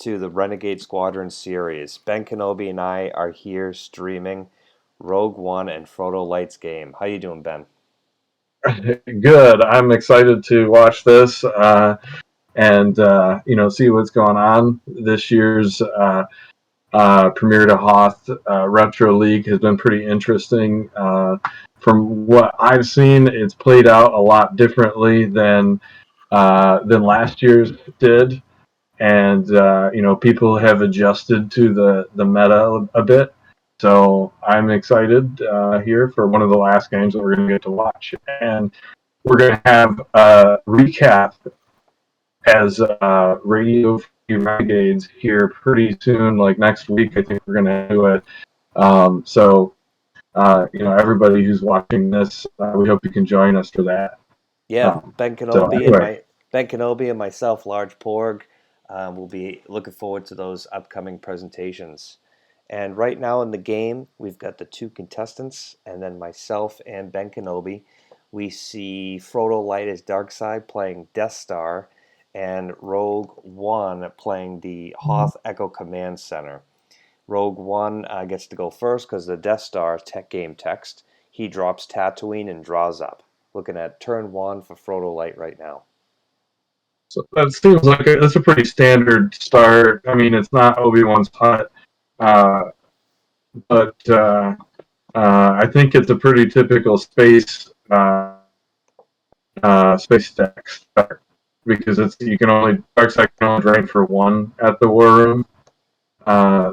to the Renegade Squadron series. Ben Kenobi and I are here streaming Rogue1 and Frodolight's game. How you doing, Ben? Good. I'm excited to watch this and see what's going on. This year's premiere to Hoth Retro League has been pretty interesting. From what I've seen, it's played out a lot differently than last year's did, and people have adjusted to the meta a bit. So I'm excited here for one of the last games that we're going to get to watch, and we're going to have a recap as Radio Free Renegades here pretty soon, like next week. I think we're going to do it. Everybody who's watching this, we hope you can join us for that. Yeah, Anyway. Ben Kenobi and myself, Large Porg, will be looking forward to those upcoming presentations. And right now in the game, we've got the two contestants, and then myself and Ben Kenobi. We see Frodolight as Darkside playing Death Star, and Rogue1 playing the Hoth Echo Command Center. Rogue1 gets to go first because the Death Star tech game text. He drops Tatooine and draws up. Looking at turn 1 for Frodolight right now. So that seems like it's a pretty standard start. I mean, it's not Obi-Wan's hut, but I think it's a pretty typical space deck start because Darkside can only drain for one at the War Room,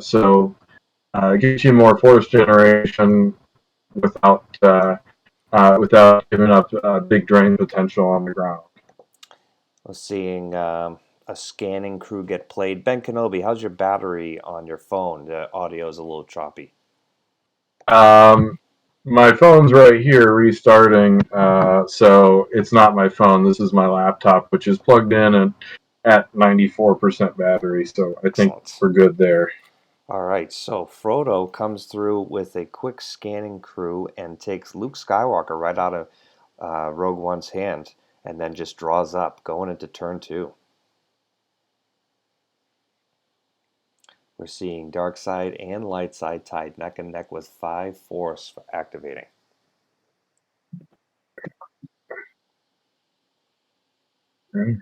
so it gives you more force generation without giving up big drain potential on the ground. We're seeing a scanning crew get played. Ben Kenobi, how's your battery on your phone? The audio is a little choppy. My phone's right here restarting, so it's not my phone. This is my laptop, which is plugged in and at 94% battery, so I think we're good there. All right, so Frodo comes through with a quick scanning crew and takes Luke Skywalker right out of Rogue1's hand, and then just draws up, going into turn 2. We're seeing dark side and light side tied neck and neck with 5 force for activating. Okay.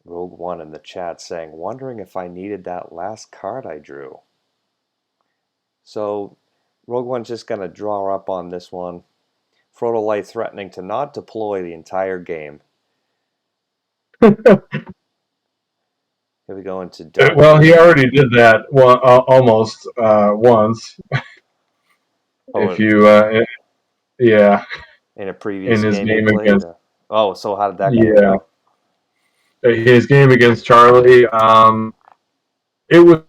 Rogue1 in the chat saying, wondering if I needed that last card I drew. So Rogue1's just going to draw up on this one. Frodolight threatening to not deploy the entire game. Here we go into dark. Well, he already did that almost once. Yeah. In a previous his game against. Oh, so how did that go? His game against Charlie. It was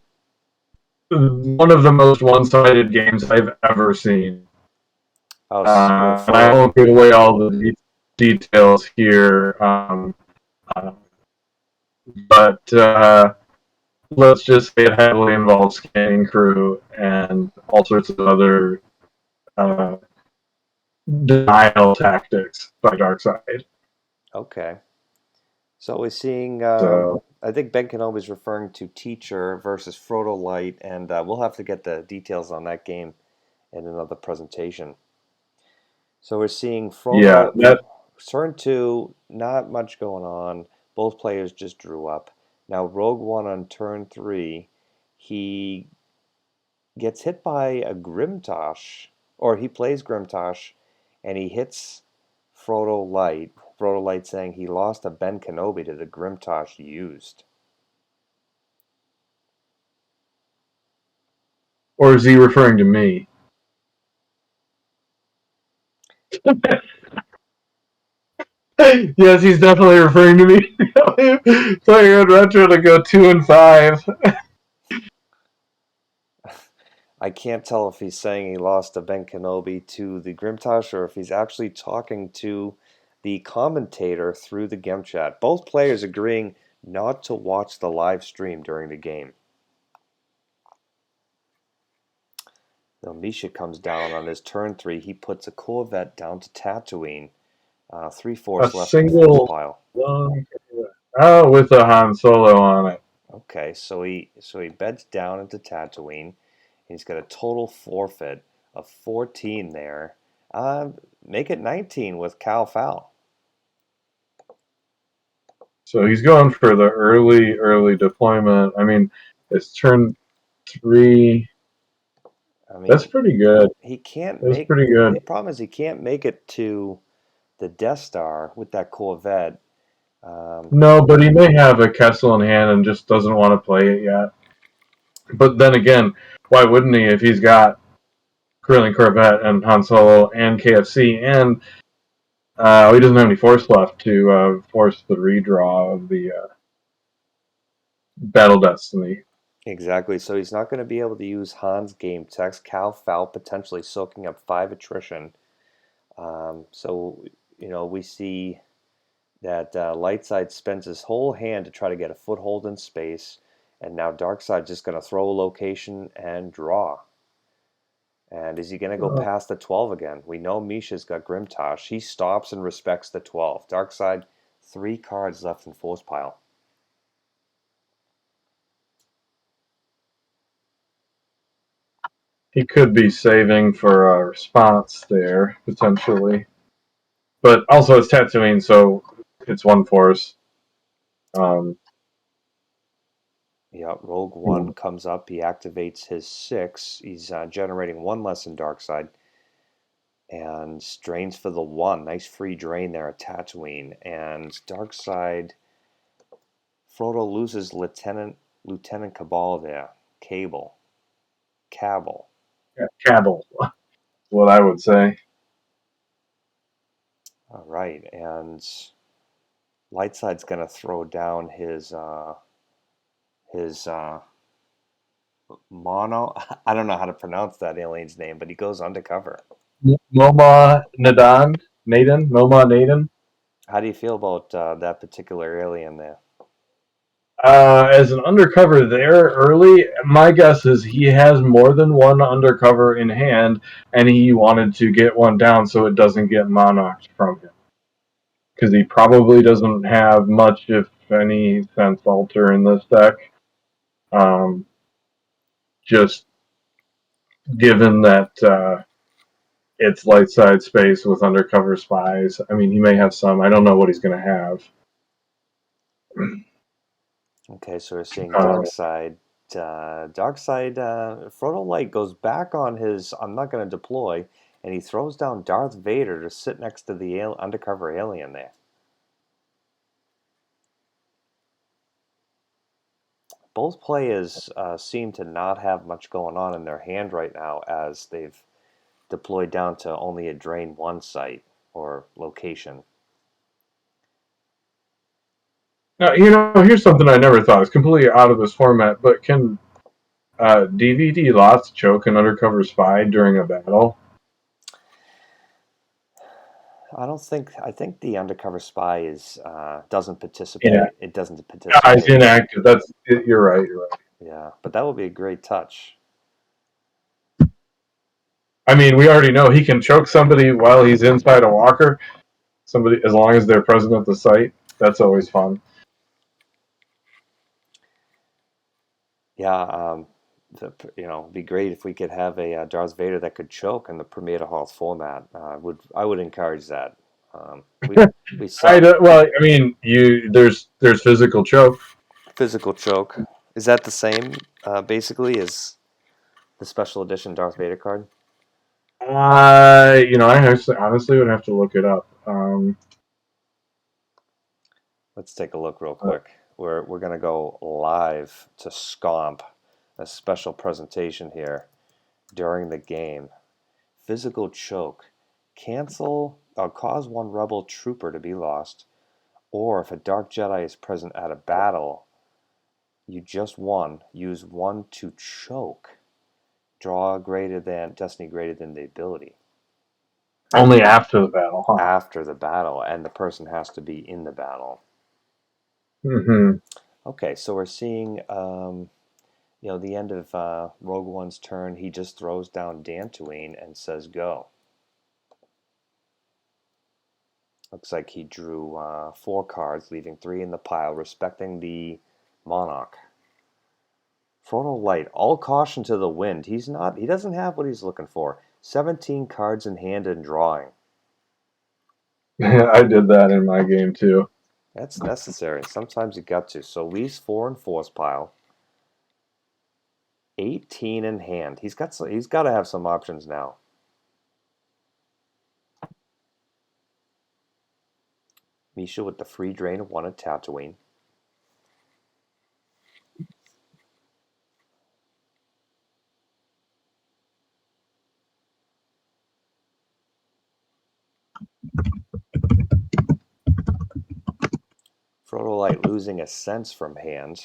one of the most one-sided games I've ever seen. I won't give away all the details here. But let's just say it heavily involves scanning crew and all sorts of other denial tactics by Darkside. Okay. So we're seeing, I think Ben Kenobi is referring to Teacher versus Frodolight, and we'll have to get the details on that game in another presentation. So we're seeing Frodo. Yeah, turn 2, not much going on. Both players just drew up. Now Rogue1 on turn 3, he gets hit by a Grimtosh, or he plays Grimtosh, and he hits Frodolight. Frodolight saying he lost a Ben Kenobi to the Grimtosh used. Or is he referring to me? Yes, he's definitely referring to me. Playing on Retro to go 2 and 5. I can't tell if he's saying he lost a Ben Kenobi to the Grimtosh or if he's actually talking to the commentator through the game chat. Both players agreeing not to watch the live stream during the game. Now Misha comes down on his turn 3. He puts a Corvette down to Tatooine. 3 force left in the pile. Oh, with a Han Solo on it. Okay, so he beds down into Tatooine. He's got a total forfeit of 14 there. Make it 19 with Cal Foul. So he's going for the early deployment. I mean, it's turn 3. I That's mean, pretty good. he can't That's make. pretty The good. problem is he can't make it to the Death Star with that Corvette. Um, No, but he may have a Kessel in hand and just doesn't want to play it yet. But then again, why wouldn't he if he's got Curling Corvette and Han Solo and KFC and he doesn't have any force left to force the redraw of the Battle Destiny. exactly. So he's not going to be able to use Han's game text. Cal Foul potentially soaking up 5 attrition. So we see that Lightside spends his whole hand to try to get a foothold in space, and now Darkseid's just going to throw a location and draw. And is he going to go past the 12 again? We know Misha's got Grimtosh. He stops and respects the 12. Darkside, 3 cards left in force pile. He could be saving for a response there, potentially. But also it's Tatooine, so it's one force. Um, Yeah, Rogue1 comes up. He activates his 6. He's generating 1 less in Darkside and drains for the 1. Nice free drain there at Tatooine. And Darkside, Frodo loses Lieutenant Cabal there. Cabal. yeah, Cabal, what I would say. All right, and Lightside's gonna throw down his mono. I don't know how to pronounce that alien's name, but he goes undercover. Moma Naden. How do you feel about that particular alien there? As an undercover there early, my guess is he has more than one undercover in hand, and he wanted to get one down so it doesn't get monarched from him. Because he probably doesn't have much, if any, sense alter in this deck. Um, just given that it's light side space with undercover spies. I mean, he may have some. I don't know what he's going to have. Okay, so we're seeing Uh, Frodolight goes back on his I'm not going to deploy, and he throws down Darth Vader to sit next to the undercover alien there. Both players seem to not have much going on in their hand right now as they've deployed down to only a drain 1 site or location. Now, here's something I never thought. It's completely out of this format, but can DVD lots choke an undercover spy during a battle? I don't think. I think the undercover spy is doesn't Yeah, participate. It doesn't he's participate. inactive. You're right. You're right. Yeah, but that would be a great touch. I mean, we already know he can choke somebody while he's inside a walker. Somebody, as long as they're present at the site, that's always fun. Yeah, it'd be great if we could have a Darth Vader that could choke in the Premier to Hoth format. I would encourage that. We saw Well, I mean, there's physical choke. physical choke. Is that the same basically as the special edition Darth Vader card? I honestly would have to look it up. Let's take a look real quick. We're gonna go live to Scomp, a special presentation here during the game. Physical choke. Cancel cause 1 rebel trooper to be lost, or if a Dark Jedi is present at a battle you just won, use 1 to choke. Draw Destiny greater than the ability. Only after the battle, huh? After the battle, and the person has to be in the battle. Mm-hmm. Okay, so we're seeing the end of Rogue One's turn. He just throws down Dantooine and says go. Looks like he drew 4 cards, leaving 3 in the pile, respecting the Monarch. Frodolight, all caution to the wind. He doesn't have what he's looking for. 17 cards in hand and drawing. I did that in my game too. That's necessary. Sometimes you got to. So leaves 4 in force pile. 18 in hand. He's got to have some options now. Misha with the free drain of 1 at Tatooine. Frodolight losing a sense from hand.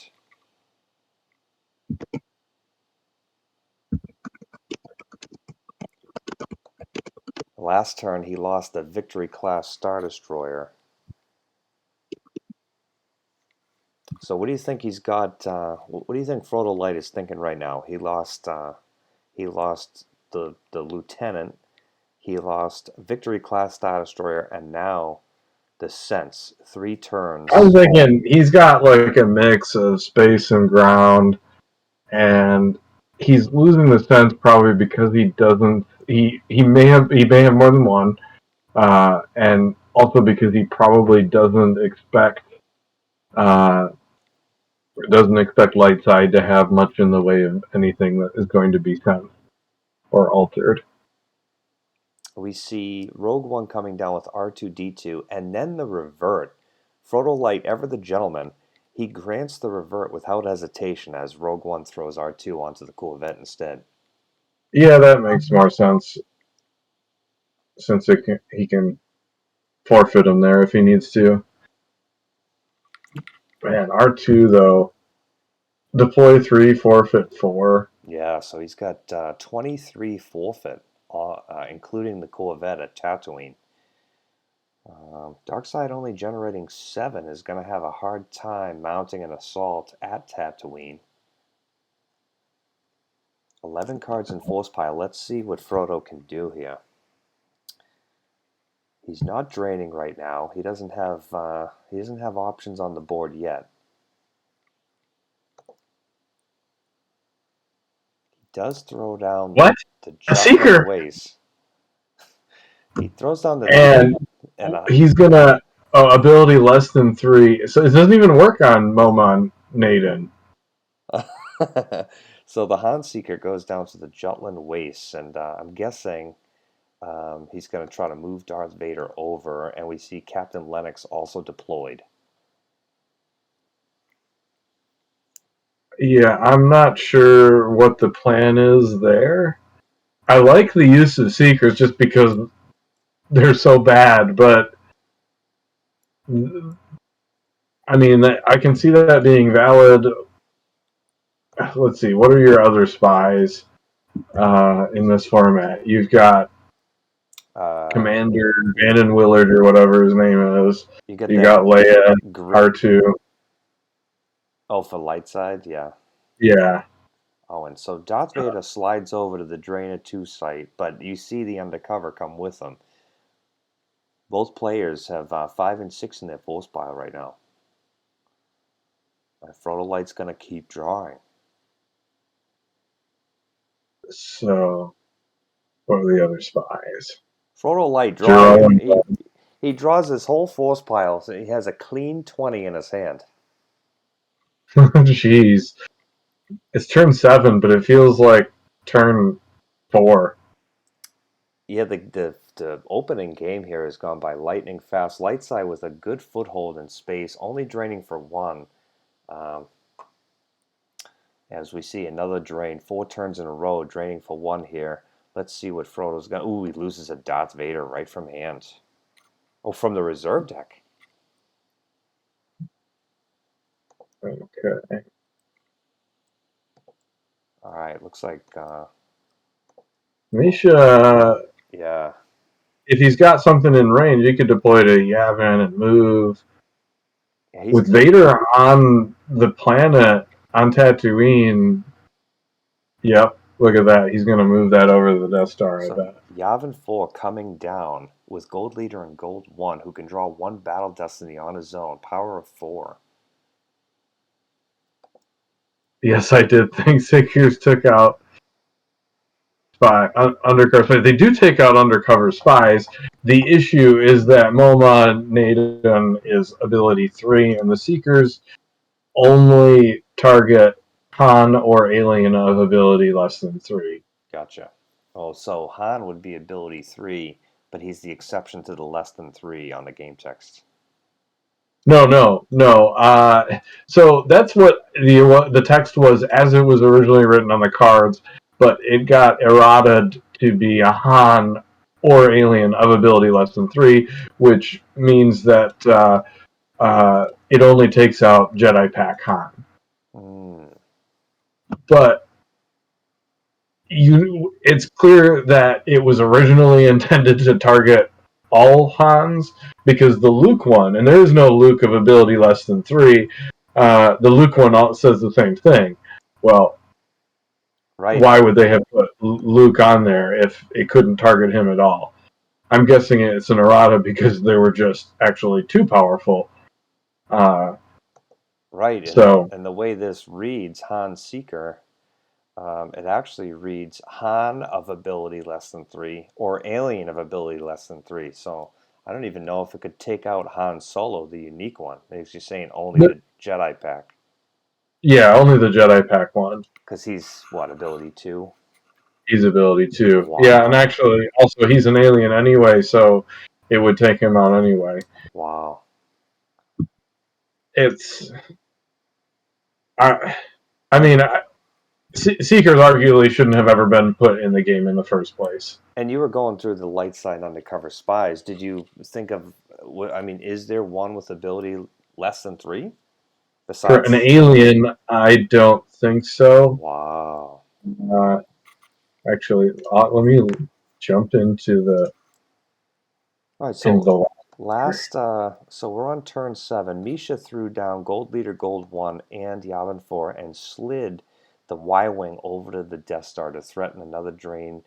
Last turn he lost the Victory class Star Destroyer. So what do you think he's got? What do you think Frodolight is thinking right now? He lost the lieutenant. He lost Victory class Star Destroyer, and now the Sense. 3 turns. I was thinking he's got like a mix of space and ground, and he's losing the sense probably because he doesn't. He may have more than one, and also because he probably doesn't expect light side to have much in the way of anything that is going to be sensed or altered. We see Rouge1 coming down with R2D2, and then the revert. Frodolight, ever the gentleman, he grants the revert without hesitation as Rouge1 throws R2 onto the cool event instead. Yeah, that makes more sense, since he can forfeit him there if he needs to. Man, R2 though, deploy 3, forfeit 4. Yeah, so he's got 23 forfeit, including the Corvette at Tatooine. Darkside only generating 7 is going to have a hard time mounting an assault at Tatooine. 11 cards in force pile. Let's see what Frodo can do here. He's not draining right now. He doesn't have options on the board yet. He does throw down the Jutland Waste. He throws down the and he's gonna ability less than 3, so it doesn't even work on Momon Naden. So the Handseeker goes down to the Jutland Waste, and I'm guessing he's going to try to move Darth Vader over, and we see Captain Lennox also deployed. Yeah, I'm not sure what the plan is there. I like the use of Seekers just because they're so bad, but I mean, I can see that being valid. Let's see, what are your other spies in this format? You've got Commander Bannon Willard or whatever his name is. You got Leia, R2. Oh, for light side, yeah. Yeah. Oh, and so Darth Vader slides over to the Drainer 2 site, but you see the undercover come with him. Both players have 5 and 6 in their force pile right now. Frodolight's going to keep drawing. So, what are the other spies? Frodolight drawing. He draws his whole force pile, so he has a clean 20 in his hand. Jeez. It's turn 7, but it feels like turn 4. Yeah, the opening game here has gone by lightning fast. Lightside with a good foothold in space, only draining for 1. As we see another drain, 4 turns in a row, draining for 1 here. Let's see what Frodo's got. Ooh, he loses a Darth Vader right from hand. Oh, from the reserve deck. Okay. All right, looks like Misha. Yeah. If he's got something in range, he could deploy to Yavin and move. Yeah, with Vader on the planet on Tatooine. Yep, look at that. He's going to move that over to the Death Star, so I bet. Yavin 4 coming down. with Gold Leader and Gold 1 who can draw 1 Battle Destiny on his own, power of 4. Yes, I did think Seekers took out undercover spies. They do take out undercover spies. The issue is that Moma Naden is ability 3, and the Seekers only target Han or alien of ability less than 3. Gotcha. Oh, so Han would be ability 3, but he's the exception to the less than 3 on the game text. No. So that's what the text was as it was originally written on the cards, but it got errated to be a Han or alien of ability less than 3, which means that it only takes out Jedi Pack Han. But it's clear that it was originally intended to target all Hans, because the Luke one, and there is no Luke of ability less than 3, the Luke one says the same thing. Well, Right. why would they have put Luke on there if it couldn't target him at all? I'm guessing it's an errata because they were just actually too powerful. Right, So, and the way this reads, Han Seeker, it actually reads Han of ability less than 3 or alien of ability less than 3. So I don't even know if it could take out Han Solo, the unique one. It's just saying only the Jedi Pack. Yeah, only the Jedi Pack one. Because he's, what, ability 2? He's ability 2. Wow. Yeah, and actually, also, he's an alien anyway, so it would take him out anyway. Wow. It's... Seekers arguably shouldn't have ever been put in the game in the first place. And you were going through the light side undercover spies. Did you think of, is there one with ability less than 3? For an alien, I don't think so. Wow. Actually, let me jump into the... All right, so so we're on turn 7. Misha threw down Gold Leader Gold 1 and Yavin 4 and slid the Y-Wing over to the Death Star to threaten another drain,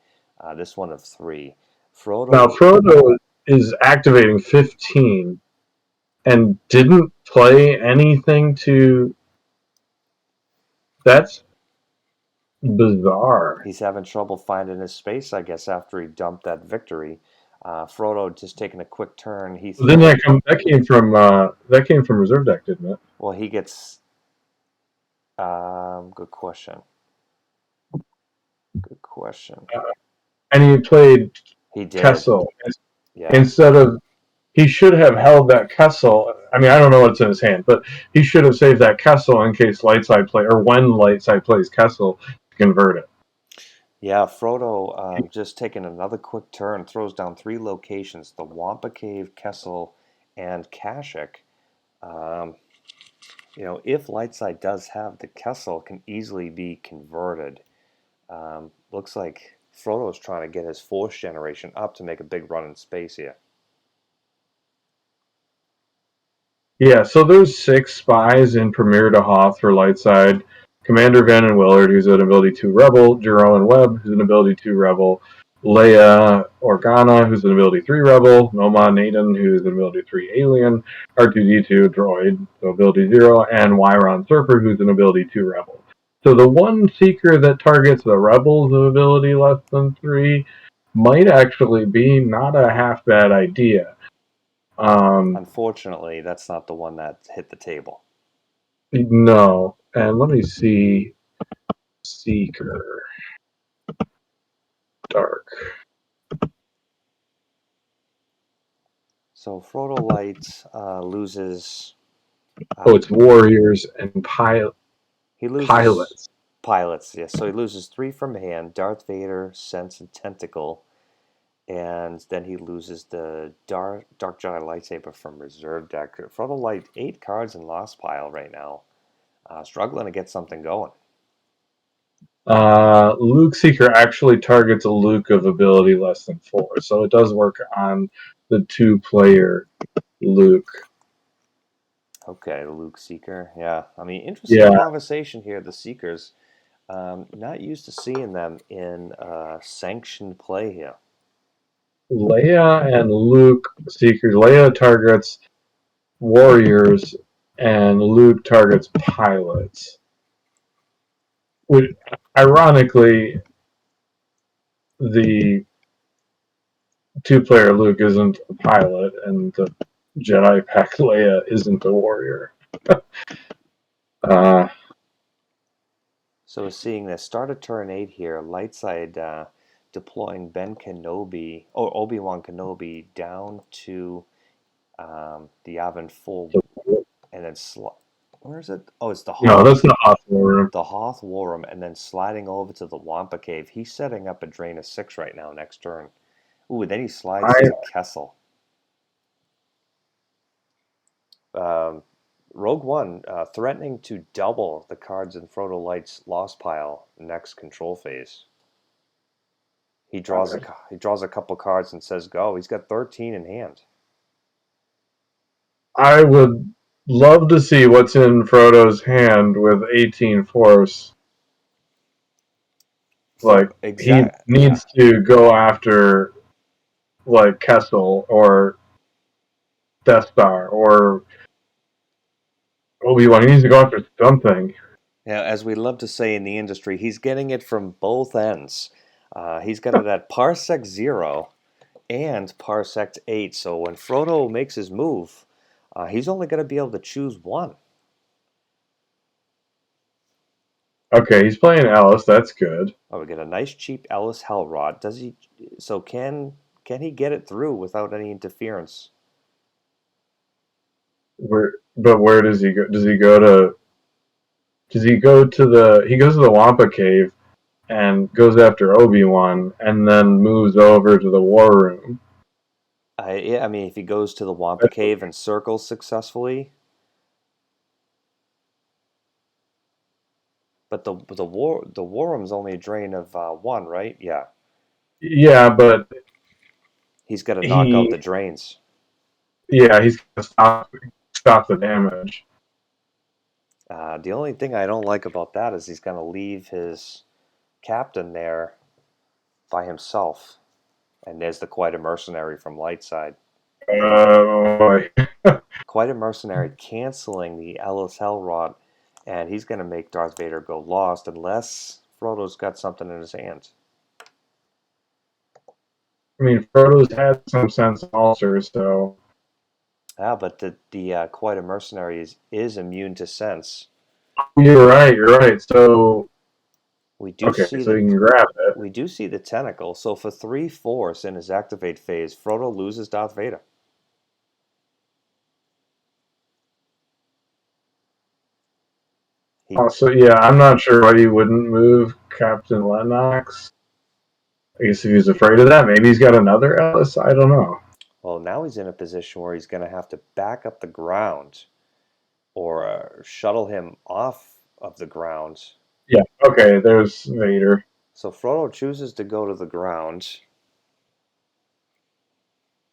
this one of 3. Now, Frodo is activating 15 and didn't play anything to... That's bizarre. He's having trouble finding his space, I guess, after he dumped that victory. Frodo just taking a quick turn. Then that came from reserve deck, didn't it? Well, he gets. Good question. Good question. And he played He did. Kessel. Yeah. Instead of... He should have held that Kessel. I mean, I don't know what's in his hand, but he should have saved that Kessel in case Lightside play, or when Lightside plays Kessel, to convert it. Yeah, Frodo just taking another quick turn, throws down 3 locations, the Wampa Cave, Kessel, and Kashyyyk. If Lightside does have the Kessel, it can easily be converted. Looks like Frodo's trying to get his Force generation up to make a big run in space here. Yeah, so there's 6 spies in Premier to Hoth for Lightside. Commander Van and Willard, who's an ability 2 Rebel. Jero and Webb, who's an ability 2 Rebel. Leia Organa, who's an ability 3 Rebel. Noma Naden, who's an ability 3 Alien. R2D2 Droid, so ability 0. And Wyron Surfer, who's an ability 2 Rebel. So the one Seeker that targets the Rebels of ability less than 3 might actually be not a half bad idea. Unfortunately, that's not the one that hit the table. No. And let me see. Seeker. Dark. So Frodolight loses... it's Warriors and Pilots. He loses... Pilots, yes. So he loses 3 from hand, Darth Vader, Sense, and Tentacle. And then he loses the Dark Jedi lightsaber from reserve deck. Frodolight 8 cards in lost pile right now. Struggling to get something going. Luke Seeker actually targets a Luke of ability less than 4, so it does work on the 2-player Luke. Okay, the Luke Seeker. Yeah, I mean, interesting conversation here. The Seekers, not used to seeing them in sanctioned play here. Leia and Luke Seekers. Leia targets warriors, and Luke targets pilots. Which, ironically, the two-player Luke isn't a pilot, and the Jedi Pack Leia isn't a warrior. uh, So seeing this start of turn 8 here, light side deploying Obi-Wan Kenobi down to the Yavin 4, and then where is it? Oh, it's the Hoth. No, that's not Hoth War. The Hoth War Room, and then sliding over to the Wampa Cave. He's setting up a drain of 6 right now next turn. Ooh, then he slides to Kessel. Rouge1 threatening to double the cards in Frodolight's lost pile next control phase. He draws a couple cards and says go. He's got 13 in hand. I would love to see what's in Frodo's hand with 18 Force. Like, he needs to go after, like, Kessel or Death Star or Obi-Wan. He needs to go after something. Yeah, as we love to say in the industry, he's getting it from both ends. He's got it at Parsec 0 and Parsec 8. So when Frodo makes his move, he's only going to be able to choose one. Okay, he's playing Alice. That's good. Oh, we get a nice cheap Ellis Hellrod. Does he? So can he get it through without any interference? Where does he go? Does he go to? Does he go to the? He goes to the Wampa Cave and goes after Obi-Wan, and then moves over to the War Room. Yeah, I mean, if he goes to the Wampa Cave and circles successfully, but the war room's only a drain of 1, right? Yeah. Yeah, but he's got to knock out the drains. Yeah, he's got to stop the damage. The only thing I don't like about that is he's going to leave his captain there by himself. And there's the Quite a Mercenary from Lightside. Quite a Mercenary canceling the Ellis Hellrod, and he's going to make Darth Vader go lost unless Frodo's got something in his hand. I mean, Frodo's had some sense also, so... but the Quite a Mercenary is immune to sense. You're right. So... We do see so you can grab it. We do see the tentacle. So for 3 Force in his activate phase, Frodo loses Darth Vader. So yeah, I'm not sure why he wouldn't move Captain Lennox. I guess if he's afraid of that, maybe he's got another Ellis. I don't know. Well, now he's in a position where he's going to have to back up the ground or shuttle him off of the ground. Yeah, okay, there's Vader. So Frodo chooses to go to the ground.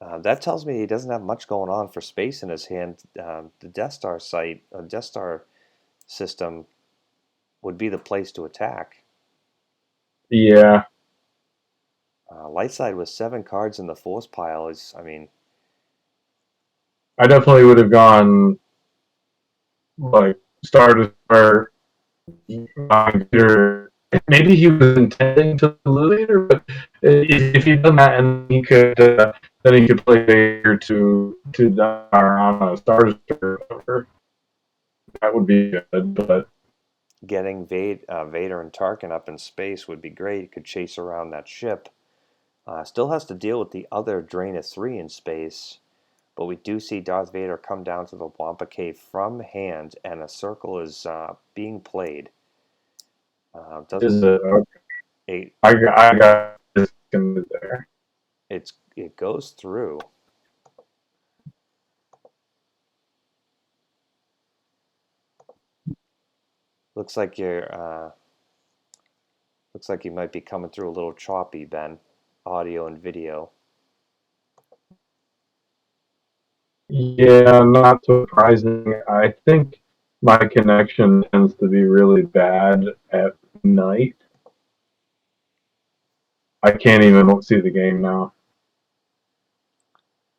That tells me he doesn't have much going on for space in his hand. The Death Star site, Death Star system would be the place to attack. Yeah. Lightside with 7 cards in the Force pile is, I mean... I definitely would have gone, like, Star Destroyer, maybe he was intending to lose Vader, but if he'd done that, and he could, then he could play Vader to die on a Star Destroyer. That would be good, but getting Vader and Tarkin up in space would be great. He could chase around that ship. Still has to deal with the other Drain of 3 in space, but we do see Darth Vader come down to the Wampa Cave from hand, and a circle is being played. Is it okay? I got this there. It goes through. Looks like you might be coming through a little choppy, Ben. Audio and video. Yeah, not surprising. I think my connection tends to be really bad at night. I can't even see the game now.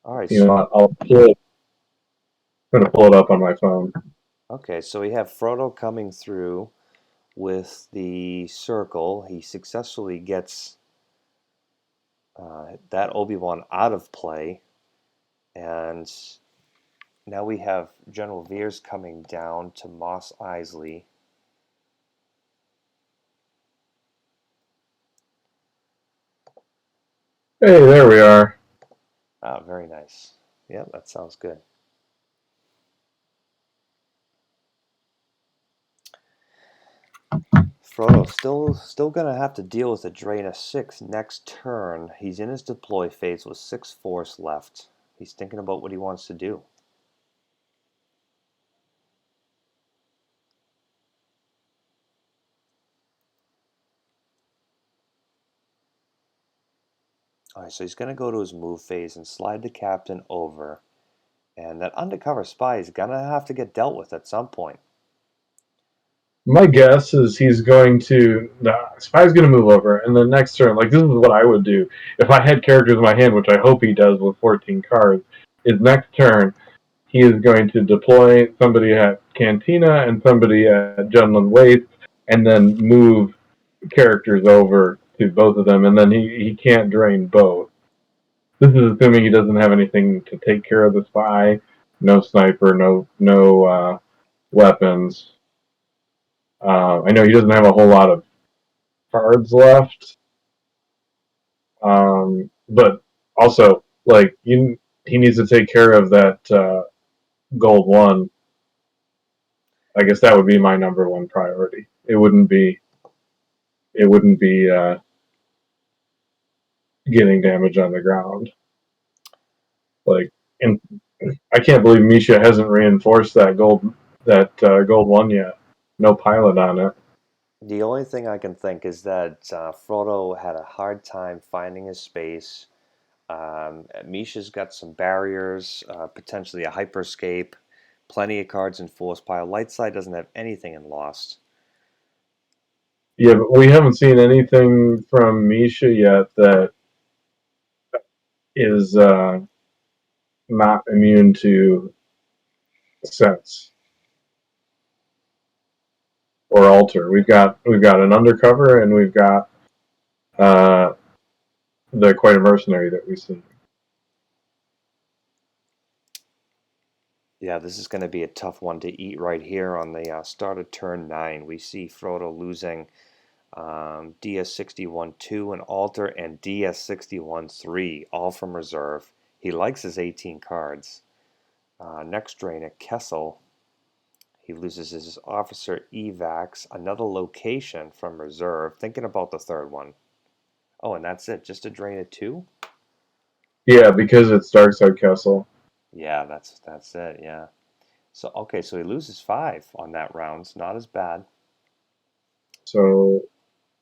All right. You know, I'll pull it. I'm going to pull it up on my phone. Okay, so we have Frodo coming through with the circle. He successfully gets that Obi-Wan out of play, and now we have General Veers coming down to Mos Eisley. Hey, there we are. Ah, very nice. Yeah, that sounds good. Frodo still gonna have to deal with a drain of 6 next turn. He's in his deploy phase with 6 force left. He's thinking about what he wants to do. Alright, so he's gonna go to his move phase and slide the captain over. And that undercover spy is gonna have to get dealt with at some point. My guess is he's going to the spy's going to move over, and the next turn, like this is what I would do if I had characters in my hand, which I hope he does with 14 cards. Is next turn he is going to deploy somebody at Cantina and somebody at Junlin Waste, and then move characters over to both of them, and then he can't drain both. This is assuming he doesn't have anything to take care of the spy, no sniper, no weapons. I know he doesn't have a whole lot of cards left, but also like he needs to take care of that gold one. I guess that would be my number one priority. It wouldn't be getting damage on the ground. Like, and I can't believe Misha hasn't reinforced that gold one yet. No pilot on it. The only thing I can think is that Frodo had a hard time finding his space. Misha's got some barriers, potentially a hyperscape, plenty of cards in force pile. Lightside doesn't have anything in Lost. Yeah, but we haven't seen anything from Misha yet that is not immune to sense or alter. We've got an undercover, and we've got uh, the quite a mercenary that we see. Yeah, this is going to be a tough one to eat right here on the start of turn 9. We see Frodo losing DS61-2 and Alter and DS61-3, all from reserve. He likes his 18 cards. Next drain at Kessel, he loses his officer evacs, another location from reserve. Thinking about the third one. Oh, and that's it. Just a drain of 2? Yeah, because it's Darkside Castle. Yeah, that's it. Yeah. So okay, so he loses 5 on that round. It's not as bad. So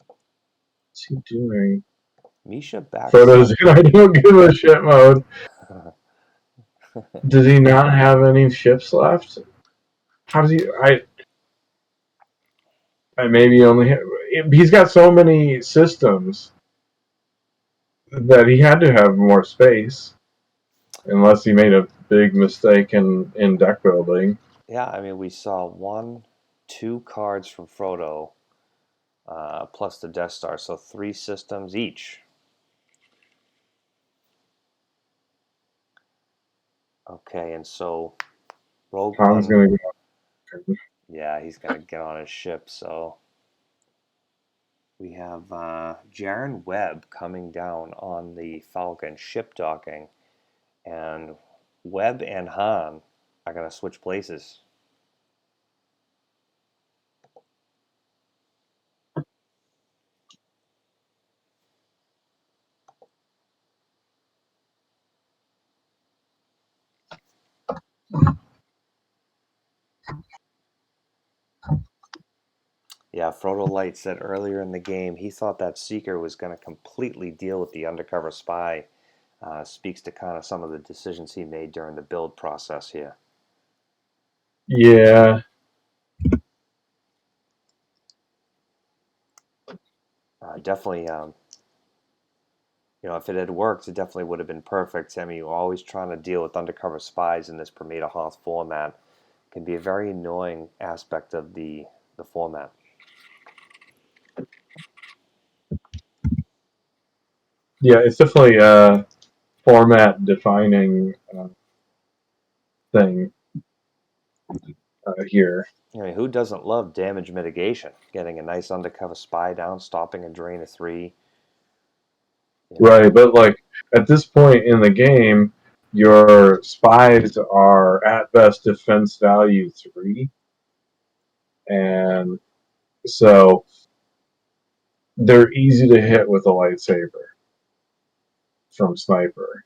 what's he doing? Misha backs Photos up. in I don't give a shit mode. Does he not have any ships left? How does he? I maybe only have, he's got so many systems that he had to have more space, unless he made a big mistake in deck building. Yeah, I mean, we saw 1, 2 cards from Frodo, plus the Death Star, so 3 systems each. Okay, and so Rogue Tom's One, gonna go. yeah, he's gonna get on his ship. So we have Jaren Webb coming down on the Falcon ship docking, and Webb and Han are gonna switch places. Yeah, Frodo Light said earlier in the game he thought that Seeker was going to completely deal with the undercover spy. Speaks to kind of some of the decisions he made during the build process here. Yeah, Definitely If it had worked, it definitely would have been perfect. I mean, you're always trying to deal with undercover spies in this Bermuda Hoth format. It can be a very annoying aspect of the format. Yeah, it's definitely a format defining thing here. I mean, who doesn't love damage mitigation? Getting a nice undercover spy down, stopping a drain of three. Right, but like at this point in the game, your spies are at best defense value 3, and so they're easy to hit with a lightsaber from sniper.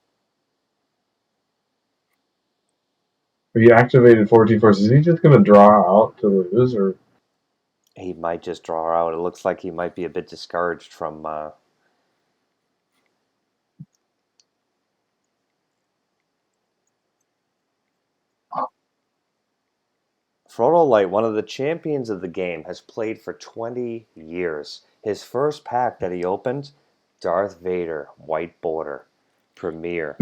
If you activated 14 forces, is he just going to draw out to lose, or He might just draw out. It looks like he might be a bit discouraged from. Frodolight, one of the champions of the game, has played for 20 years. His first pack that he opened, Darth Vader, White Border, Premier.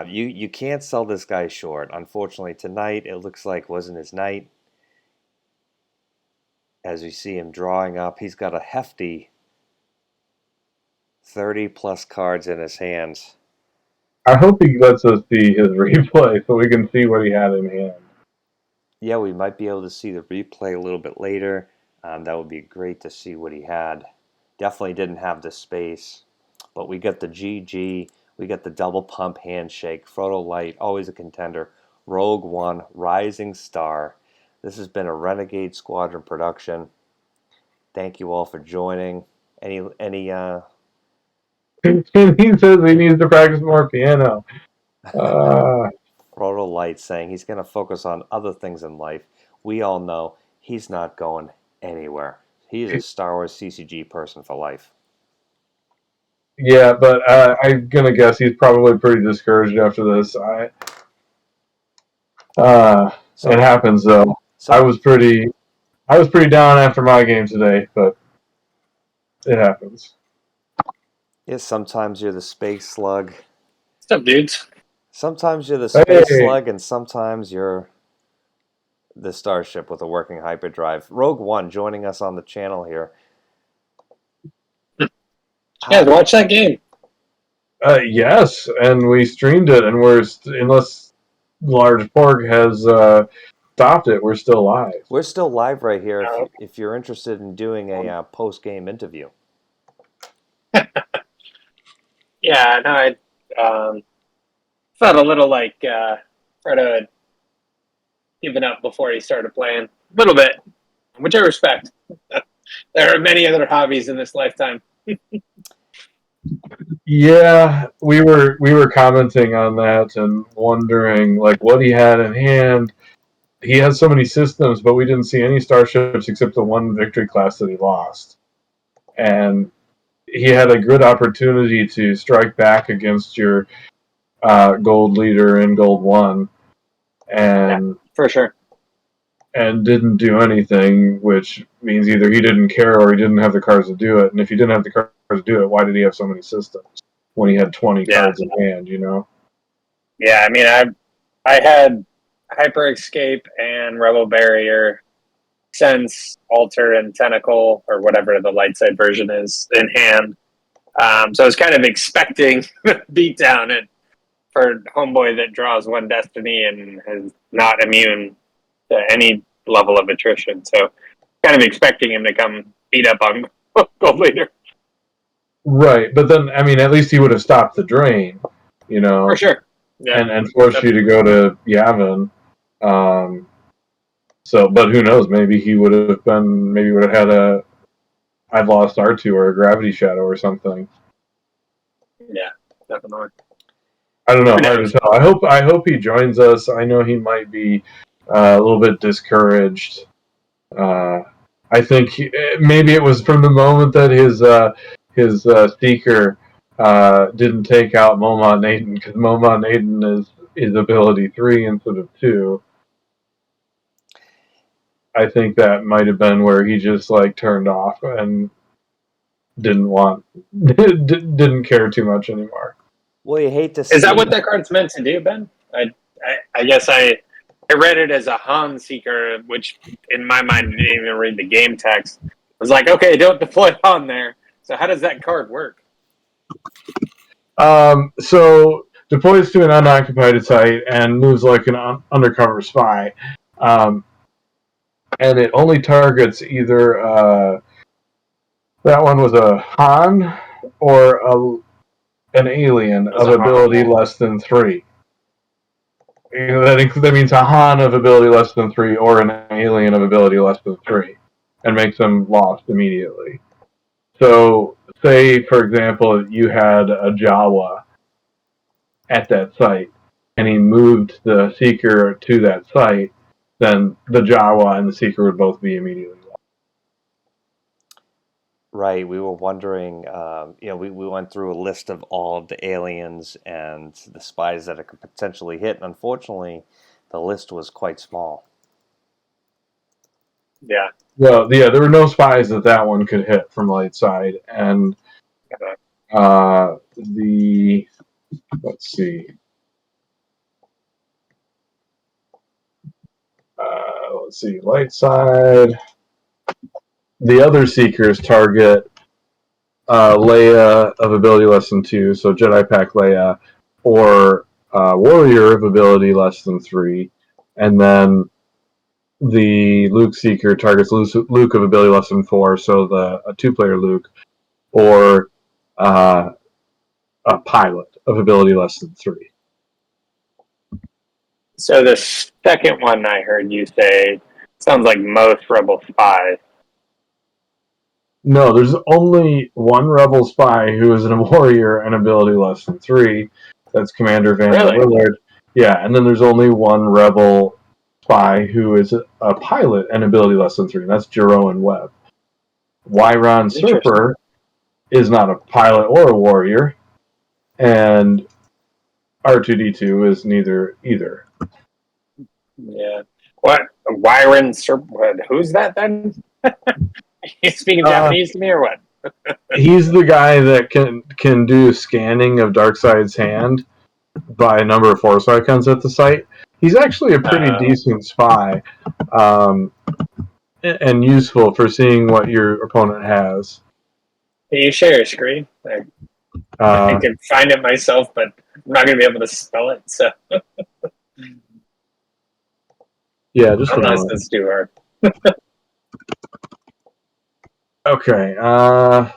You can't sell this guy short. Unfortunately, tonight it looks like wasn't his night. As we see him drawing up, he's got a hefty 30 plus cards in his hands. I hope he lets us see his replay so we can see what he had in hand. Yeah, we might be able to see the replay a little bit later. That would be great to see what he had. Definitely didn't have the space, but we got the GG, we got the double pump handshake, Frodolight, always a contender, Rouge1, Rising Star. This has been a Renegade Squadron production. Thank you all for joining. Any He says he needs to practice more piano. Uh, Frodolight saying he's going to focus on other things in life. We all know he's not going anywhere. He's a Star Wars CCG person for life. yeah, but I'm gonna guess he's probably pretty discouraged after this. It happens though. I was pretty down after my game today, but it happens. Yeah, sometimes you're the space slug. What's up, dudes? Sometimes you're the space Hey, slug, and sometimes you're the starship with a working hyperdrive. Rouge1 joining us on the channel here. Yeah, watch that game. yes, and we streamed it, and unless Large Porg has stopped it, we're still live. We're still live right here if you're interested in doing a post-game interview. Yeah, no, I felt a little like Fredo had given up before he started playing. A little bit, which I respect. There are many other hobbies in this lifetime. Yeah, we were commenting on that and wondering like what he had in hand. He had so many systems, but we didn't see any starships except the one victory class that he lost. And he had a good opportunity to strike back against your gold leader in Gold 1, and for sure, and didn't do anything, which means either he didn't care or he didn't have the cards to do it. And if he didn't have the cards to do it, why did he have so many systems when he had 20 cards in hand? You know? Yeah, I mean, I had Hyper Escape and Rebel Barrier, Sense, Alter, and Tentacle, or whatever the light side version is, in hand. So I was kind of expecting beatdown for homeboy that draws one destiny and is not immune to any level of attrition. So kind of expecting him to come beat up on Gold Leader. Right, but then I mean, at least he would have stopped the drain, you know, for sure, yeah, and forced you to go to Yavin. So, but who knows? Maybe he would have had a I've lost R2 or a Gravity Shadow or something. Yeah, definitely. I don't know. Hard to tell. I hope he joins us. I know he might be a little bit discouraged. I think maybe it was from the moment that his Seeker didn't take out Momon Naden, because Momon Naden is ability 3 instead of 2. I think that might have been where he just like turned off, and didn't care too much anymore. Well, you hate to see. Is that what that card's meant to do, Ben? I guess I read it as a Han Seeker, which in my mind didn't even read the game text. I was like, okay, don't deploy Han there. So how does that card work? So deploys to an unoccupied site and moves like an undercover spy. And it only targets either that one was a Han or an alien of ability less than 3. That means a Han of ability less than 3 or an alien of ability less than 3, and makes them lost immediately. So, say for example, you had a Jawa at that site, and he moved the Seeker to that site, then the Jawa and the Seeker would both be immediately lost. Right, we were wondering, we went through a list of all of the aliens and the spies that it could potentially hit, and unfortunately, the list was quite small. Yeah. Well, yeah, there were no spies that one could hit from light side, and let's see. Light side. The other Seekers target Leia of ability less than 2, so Jedi Pack Leia, or Warrior of ability less than 3, and then the Luke Seeker targets Luke of ability less than 4, so a 2-player Luke, or a pilot of ability less than 3. So the second one I heard you say sounds like most Rebel spies. No, there's only one Rebel spy who is a warrior and ability less than 3. That's Commander Van Willard. Yeah, and then there's only one Rebel spy who is a pilot and ability less than 3. And that's Jeroen Webb. Wyron Surfer is not a pilot or a warrior, and R2D2 is neither either. Yeah. What? Wyron Surfer? Who's that then? You speaking Japanese to me or what? He's the guy that can do scanning of Darkseid's hand by a number of force icons at the site. He's actually a pretty decent spy, and useful for seeing what your opponent has. Can you share your screen? I can find it myself, but I'm not going to be able to spell it. So yeah, just unless it's too hard. Okay,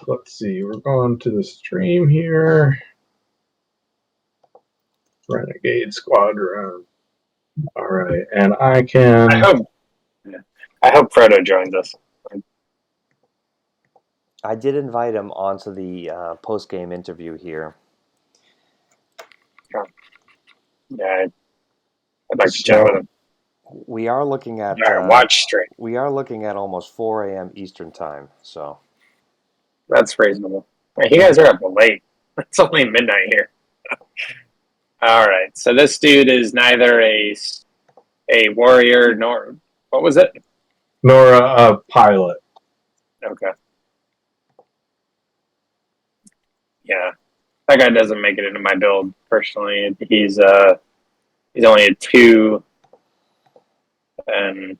let's see. We're going to the stream here. Renegade Squadron. All right, and I hope Frodo joins us. I did invite him onto the post-game interview here. Yeah, I'd like to chat with him. We are looking at watch stream. We are looking at almost 4 a.m. Eastern time, so that's reasonable. You guys are up late. It's only midnight here. All right, so this dude is neither a warrior nor what was it? Nor a pilot. Okay. Yeah, that guy doesn't make it into my build personally. He's only a 2, and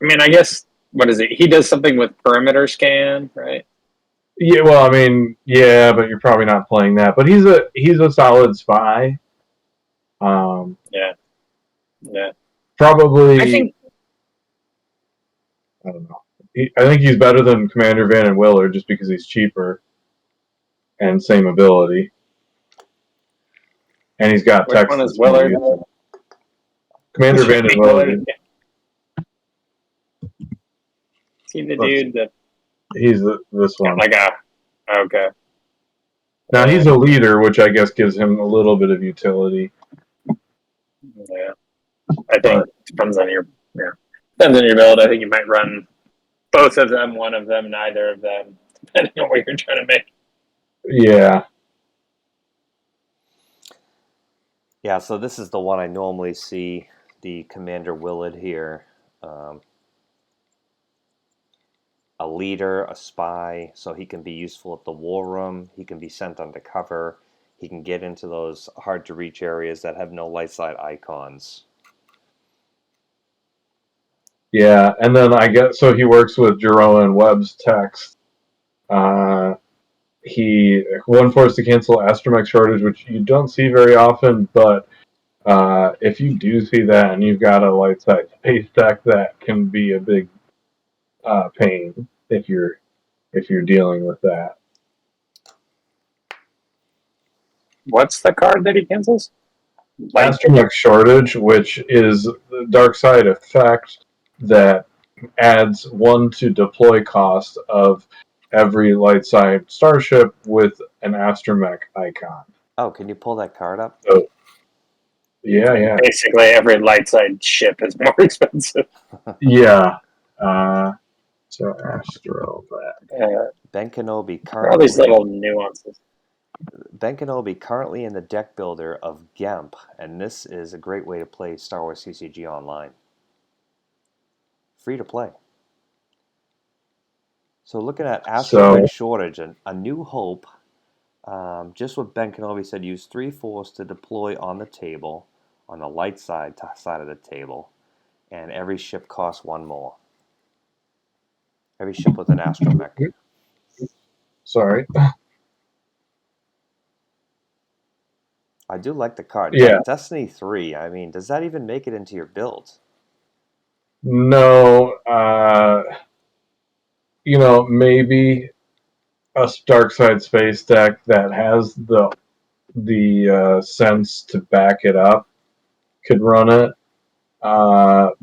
I mean, I guess what is it? He does something with perimeter scan, right? Yeah, well, I mean, yeah, but you're probably not playing that. But he's a solid spy. Yeah. Probably. I don't know. I think he's better than Commander Van Willard just because he's cheaper and same ability, and he's got text. Which one is Willard? Commander Van Willard. See the dude that he's this one. Okay. Now he's a leader, which I guess gives him a little bit of utility. Yeah, I think depends on your build. I think you might run both of them, one of them, neither of them, depending on what you're trying to make. Yeah. Yeah, so this is the one I normally see, the Commander Willard here. a leader, a spy, so he can be useful at the war room. He can be sent undercover. He can get into those hard-to-reach areas that have no light side icons. Yeah, and then I guess so. He works with Jerome and Webb's text. He one force to cancel astromech shortage, which you don't see very often, but if you do see that and you've got a light side space deck, that can be a big pain if you're dealing with that. What's the card that he cancels? Astromech shortage, which is the dark side effect that adds 1 to deploy cost of every light side starship with an astromech icon. Oh, can you pull that card up? So, yeah. Basically, every light side ship is more expensive. Yeah. So Astro. Ben Kenobi All these currently little nuances. in the deck builder of Gemp, and this is a great way to play Star Wars CCG online. Free to play. So looking at Astromech Shortage and A New Hope, just what Ben Kenobi said, use 3 force to deploy on the table, on the light side of the table, and every ship costs 1 more. Every ship with an astromech. Sorry. I do like the card. Yeah. Destiny 3, I mean, does that even make it into your build? No. Maybe a dark side space deck that has the sense to back it up could run it. But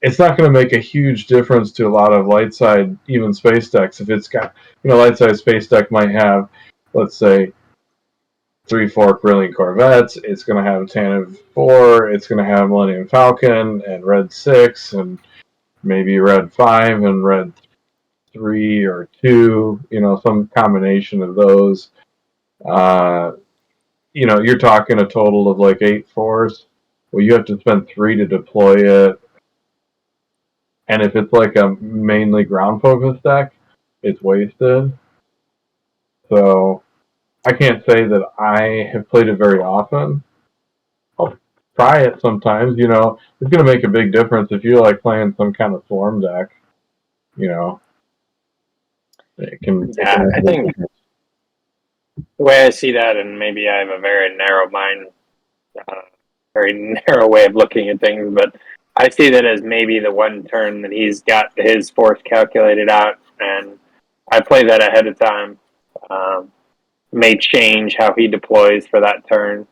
it's not going to make a huge difference to a lot of light side even space decks. If it's got, light side space deck might have, let's say, 3-4 brilliant corvettes. It's going to have Tantive 4. It's going to have Millennium Falcon and Red 6 and maybe Red 5 and Red 3 or 2. Some combination of those. You're talking a total of like 8 fours. Well, you have to spend 3 to deploy it. And if it's like a mainly ground focused deck, it's wasted. So I can't say that I have played it very often. I'll try it sometimes. It's going to make a big difference if you like playing some kind of swarm deck. It can. Yeah, I think the way I see that, and maybe I have a very narrow mind, very narrow way of looking at things, but I see that as maybe the one turn that he's got his force calculated out, and I play that ahead of time. May change how he deploys for that turn,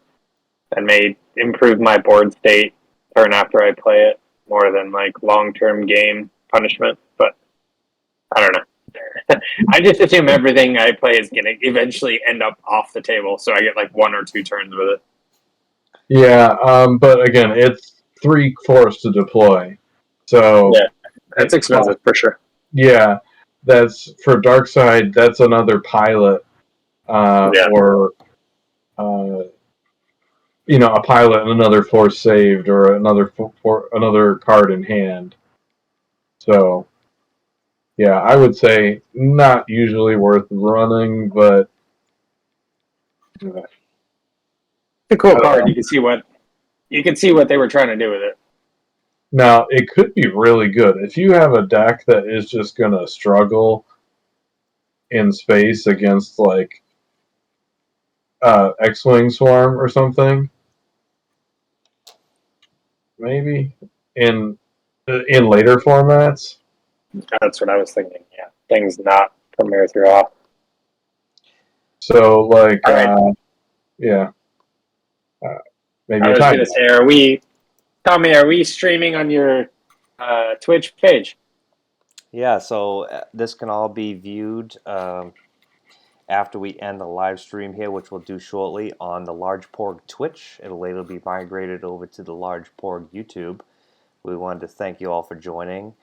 and may improve my board state turn after I play it more than like long-term game punishment. But I don't know. I just assume everything I play is going to eventually end up off the table, so I get like 1 or 2 turns with it. Yeah, but again, it's 3 force to deploy, so yeah, that's expensive for sure. Yeah, that's for dark side. That's another pilot, or a pilot and another force saved, or another card in hand. So, yeah, I would say not usually worth running, but it's a cool card. You can see what they were trying to do with it. Now, it could be really good if you have a deck that is just going to struggle in space against like X-wing swarm or something. Maybe in later formats. That's what I was thinking. Yeah, things not Premier through Hoth. So like, right. Yeah. Maybe I was going to say, Tommy, are we streaming on your Twitch page? Yeah, so this can all be viewed after we end the live stream here, which we'll do shortly on the Large Porg Twitch. It'll later be migrated over to the Large Porg YouTube. We wanted to thank you all for joining.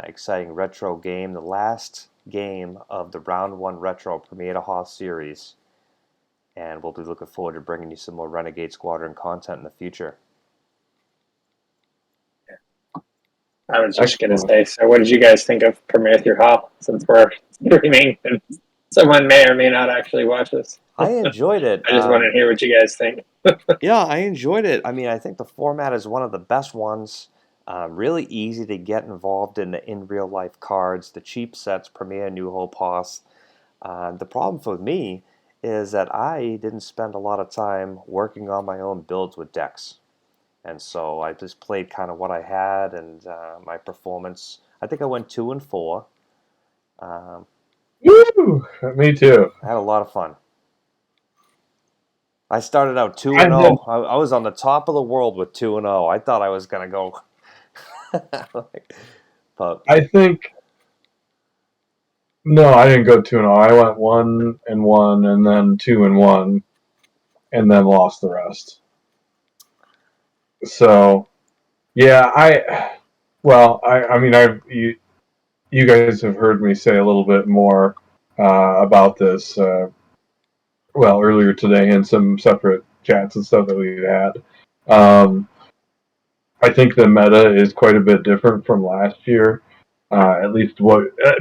Exciting retro game, the last game of the Round 1 Retro Premier to Hoth series. And we'll be looking forward to bringing you some more Renegade Squadron content in the future. I was just going to Excellent. say, so what did you guys think of Premiere Through Hoth, since we're streaming and someone may or may not actually watch this? I enjoyed it. I just want to hear what you guys think. Yeah, I enjoyed it. I mean, I think the format is one of the best ones. Really easy to get involved in real life cards. The cheap sets, Premier, New Hope, Hoth. The problem for me is that I didn't spend a lot of time working on my own builds with decks. And so I just played kind of what I had and my performance. I think I went 2-4. Woo! Me too. I had a lot of fun. I started out 2 I and did. 0. I was on the top of the world with 2 and 0. I thought I was gonna go, but I think no, I didn't go 2-0. I went 1-1, and then 2-1, and then lost the rest. So yeah, I mean, you guys have heard me say a little bit more about this. Earlier today in some separate chats and stuff that we had. I think the meta is quite a bit different from last year. At least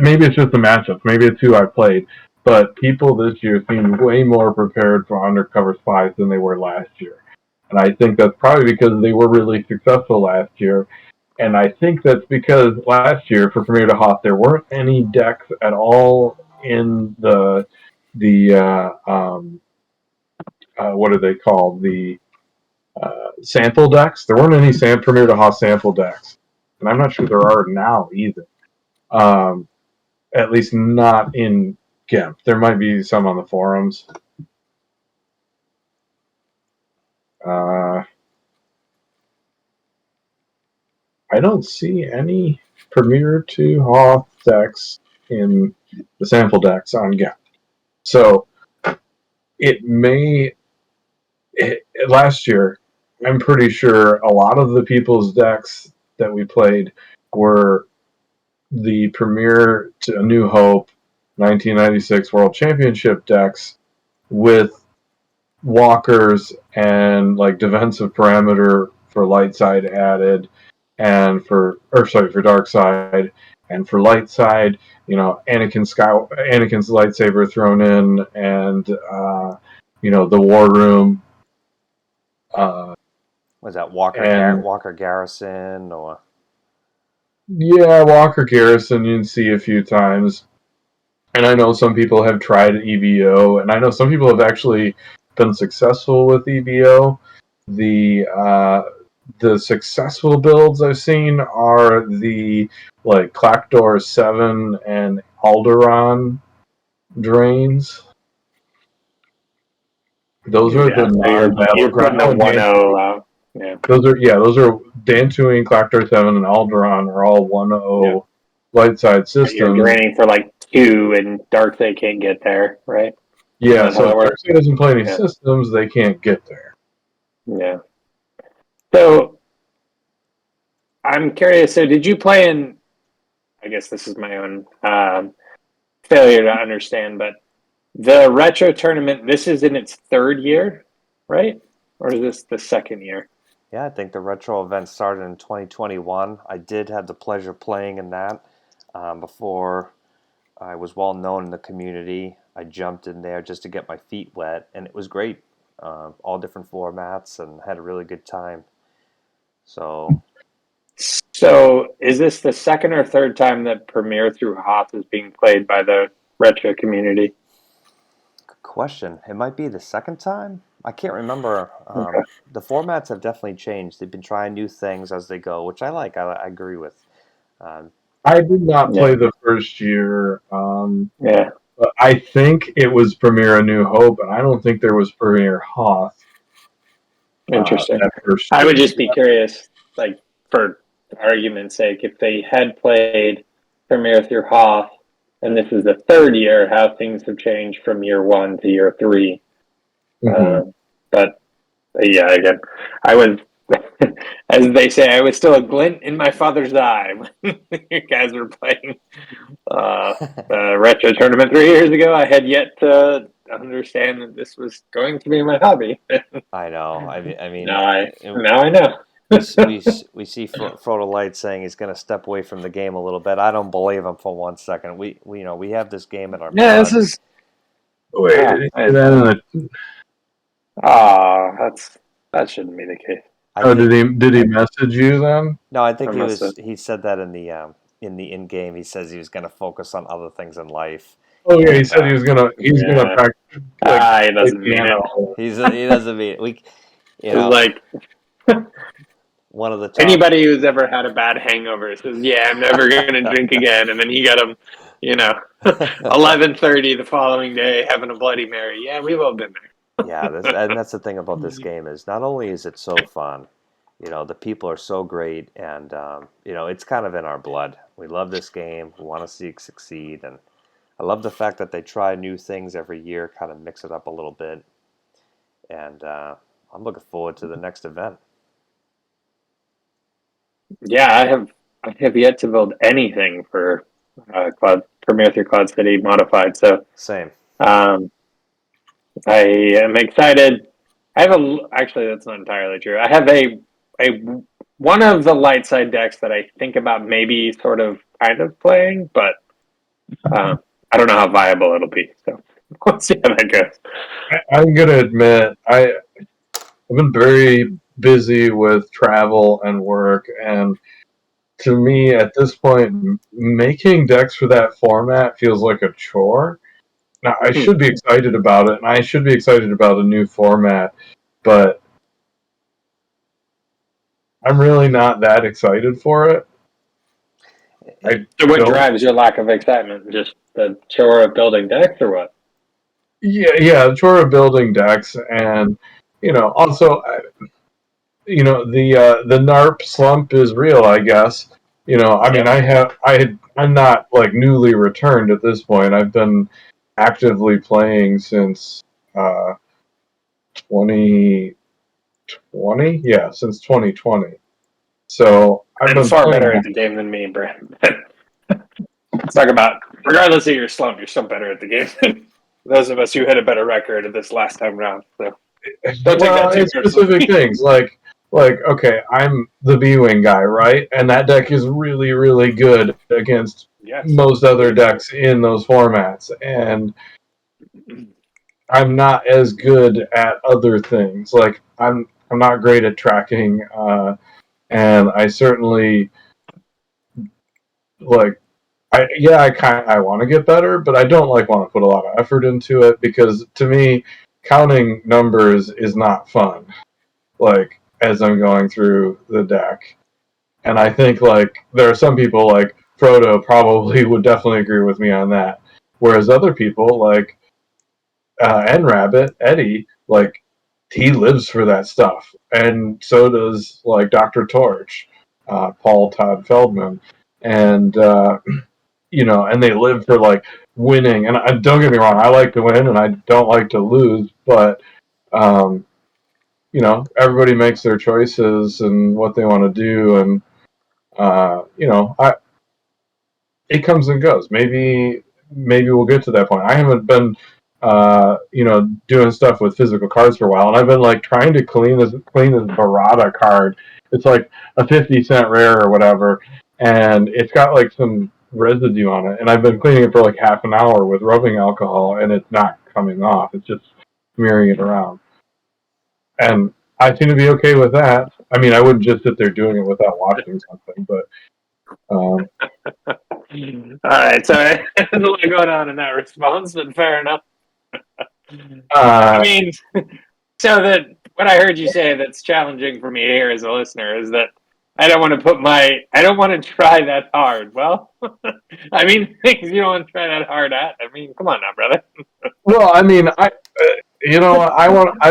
maybe it's just the matchups. Maybe it's who I played. But people this year seem way more prepared for undercover spies than they were last year. And I think that's probably because they were really successful last year. And I think that's because last year for Premier to Hoth there weren't any decks at all in the what are they called? The sample decks. There weren't any Premier to Hoth sample decks, and I'm not sure there are now either. At least not in GIMP. There might be some on the forums. I don't see any Premier to Hoth decks in the sample decks on GIMP. So last year, I'm pretty sure a lot of the people's decks that we played were the Premier to A New Hope 1996 World Championship decks with walkers and like defensive parameter for light side added, and for dark side, and for light side, Anakin's lightsaber thrown in, and the war room. was that Walker Garrison or? Yeah, Walker Garrison you can see a few times. And I know some people have tried EBO, and I know some people have actually been successful with EBO. The successful builds I've seen are the like Clackdoor 7 and Alderaan drains. Those are the non-battleground. You're putting a 1-0 out. Yeah. Those are Dantooine, Clackdoor 7, and Alderaan are all 1-0 light side systems. You're draining for like 2, and dark they can't get there, right? Yeah, so if Darkseid doesn't play any systems, they can't get there. Yeah. So, I'm curious, so did you play in, I guess this is my own failure to understand, but the retro tournament, this is in its 3rd year, right? Or is this the 2nd year? Yeah, I think the retro event started in 2021. I did have the pleasure playing in that before I was well known in the community. I jumped in there just to get my feet wet, and it was great. All different formats, and had a really good time. So is this the 2nd or 3rd time that Premier Through Hoth is being played by the retro community? Good question. It might be the 2nd time. I can't remember. Okay. The formats have definitely changed. They've been trying new things as they go, which I like. I agree with. I did not play the first year. But I think it was Premier A New Hope, and I don't think there was Premier Hoth. Interesting. I would just be curious, like, for argument's sake, if they had played Premier Through Hoth, and this is the 3rd year, how things have changed from year 1 to year 3. Mm-hmm. But yeah, again, I was, as they say, I was still a glint in my father's eye when you guys were playing the retro tournament 3 years ago. I had yet to understand that this was going to be my hobby. I know. I mean, now I know. we see Frodolight saying he's going to step away from the game a little bit. I don't believe him for 1 second. We have this game in our Yeah, blood. this is. Wait, That shouldn't be the case. did he message you then? No, I think I must have. he said that in the in game. He says he was going to focus on other things in life. Oh yeah, he And, said he was gonna practice. He doesn't mean it. he doesn't mean we. You It's know, like one of the top. anybody who's ever had a bad hangover says, "Yeah, I'm never going to drink again," and then you got them, 11:30 the following day having a Bloody Mary. Yeah, we've all been there. Yeah, and that's the thing about this game is not only is it so fun, the people are so great, and it's kind of in our blood. We love this game. We want to see it succeed, and I love the fact that they try new things every year, kind of mix it up a little bit, and I'm looking forward to the next event. Yeah, I have yet to build anything for Premier 3 Cloud City Modified, so Same. I am excited. Actually, that's not entirely true. I have a one of the light side decks that I think about maybe sort of kind of playing, but I don't know how viable it'll be. So we'll see how that goes. I'm gonna admit I've been very busy with travel and work, and to me at this point, making decks for that format feels like a chore. Now I should be excited about it, and I should be excited about a new format, but I'm really not that excited for it. So what drives your lack of excitement? Just the chore of building decks, or what? Yeah, the chore of building decks, and also, the NARP slump is real, I guess. I mean, I'm not like newly returned at this point. I've been actively playing since 2020. Yeah, since 2020. So I've been far better at the game than me, Brent. Let's talk about, regardless of your slump, you're still better at the game. Those of us who had a better record at this last time round. So don't take that too specific things like okay, I'm the B-Wing guy, right? And that deck is really, really good against most other decks in those formats, and I'm not as good at other things. Like I'm not great at tracking, and I certainly I want to get better, but I don't want to put a lot of effort into it because to me, counting numbers is not fun. Like as I'm going through the deck, and I think there are some people like Frodo probably would definitely agree with me on that, whereas other people like N-Rabbit Eddie he lives for that stuff, and so does Dr. Torch, Paul Todd Feldman, and and they live for winning. And don't get me wrong, I like to win and I don't like to lose, but everybody makes their choices and what they want to do, and it comes and goes. Maybe we'll get to that point. I haven't been doing stuff with physical cards for a while, and I've been trying to clean this Barada card. It's like a 50-cent rare or whatever, and it's got some residue on it, and I've been cleaning it for half an hour with rubbing alcohol, and it's not coming off. It's just smearing it around, and I seem to be okay with that. I mean, I wouldn't just sit there doing it without washing something, but all right, so there's a lot going on in that response, but fair enough. I mean, so that what I heard you say that's challenging for me here as a listener is that I don't want to try that hard. Well, I mean, things you don't want to try that hard at. I mean, come on now, brother. Well, I mean, I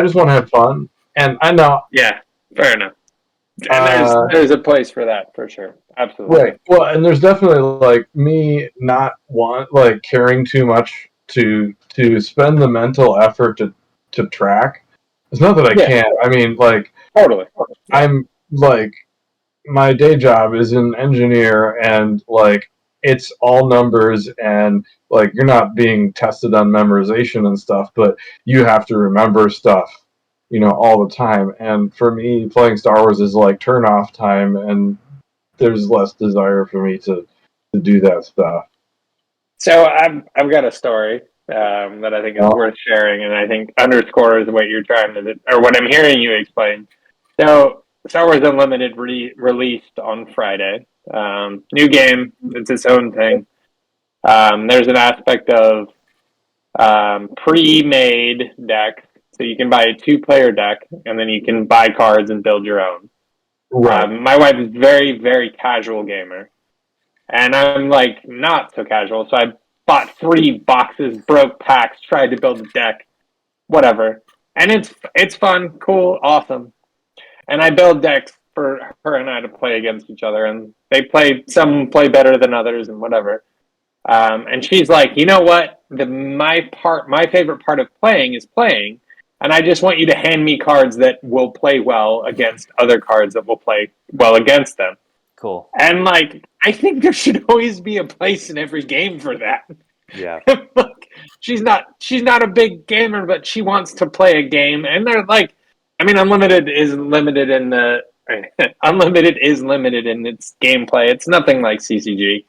just want to have fun, and I know. Yeah, fair enough. And there's a place for that for sure. Absolutely. Right. Well, and there's definitely me not caring too much to spend the mental effort to track. It's not that I can't. I mean, totally. I'm my day job is an engineer, and it's all numbers, and you're not being tested on memorization and stuff, but you have to remember stuff all the time. And for me, playing Star Wars is like turn off time, and there's less desire for me to do that stuff. So I've got a story that I think is worth sharing, and I think underscores what you're trying to, or what I'm hearing you explain. So Star Wars Unlimited released on Friday. New game, it's its own thing. There's an aspect of pre-made decks, so you can buy a 2-player deck, and then you can buy cards and build your own. Right. My wife is very, very casual gamer, and I'm like not so casual. So I bought 3 boxes, broke packs, tried to build a deck, whatever, and it's fun, cool, awesome. And I build decks for her and I to play against each other, and some play better than others, and whatever. And she's like, you know what? My favorite part of playing is playing, and I just want you to hand me cards that will play well against other cards that will play well against them. Cool. And like, I think there should always be a place in every game for that. Yeah. Like, she's not a big gamer, but she wants to play a game, and they're like, I mean, Unlimited is limited in its gameplay. It's nothing like CCG.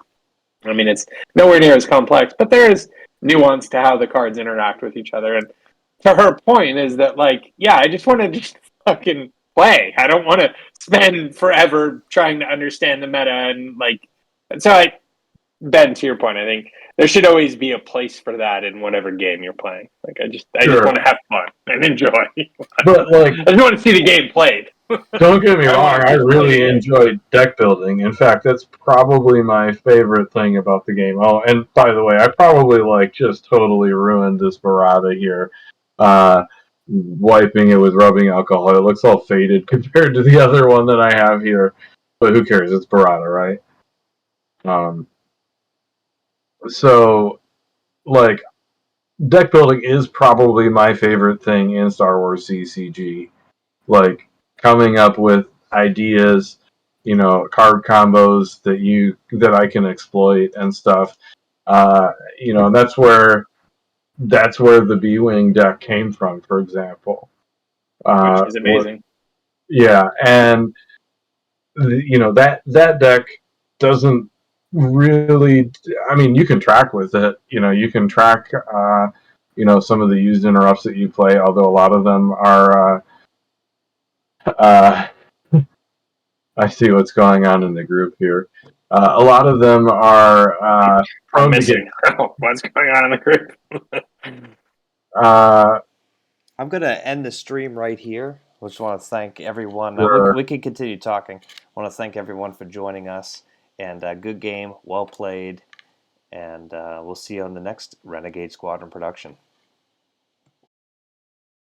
I mean, it's nowhere near as complex, but there is nuance to how the cards interact with each other. And to her point is that, like, yeah, I just want to just fucking play. I don't want to spend forever trying to understand the meta and like. And so, Ben, to your point, I think there should always be a place for that in whatever game you're playing. Like, I just want to have fun and enjoy. But like, I just want to see the game played. Don't get me wrong, I really enjoyed deck building. In fact, that's probably my favorite thing about the game. Oh, and by the way, I probably just totally ruined this Barada here. Wiping it with rubbing alcohol. It looks all faded compared to the other one that I have here. But who cares? It's Barada, right? So, like, deck building is probably my favorite thing in Star Wars CCG. Like, coming up with ideas, card combos that I can exploit and stuff. That's where the B-Wing deck came from, for example. Which is amazing. Yeah, and that deck doesn't really. I mean, you can track with it. You can track. Some of the used interrupts that you play, although a lot of them are. I see what's going on in the group here. A lot of them are I'm missing. What's going on in the group? I'm going to end the stream right here. I just want to thank everyone. Sure. We can continue talking. I want to thank everyone for joining us. And good game, well played. And we'll see you on the next Renegade Squadron production.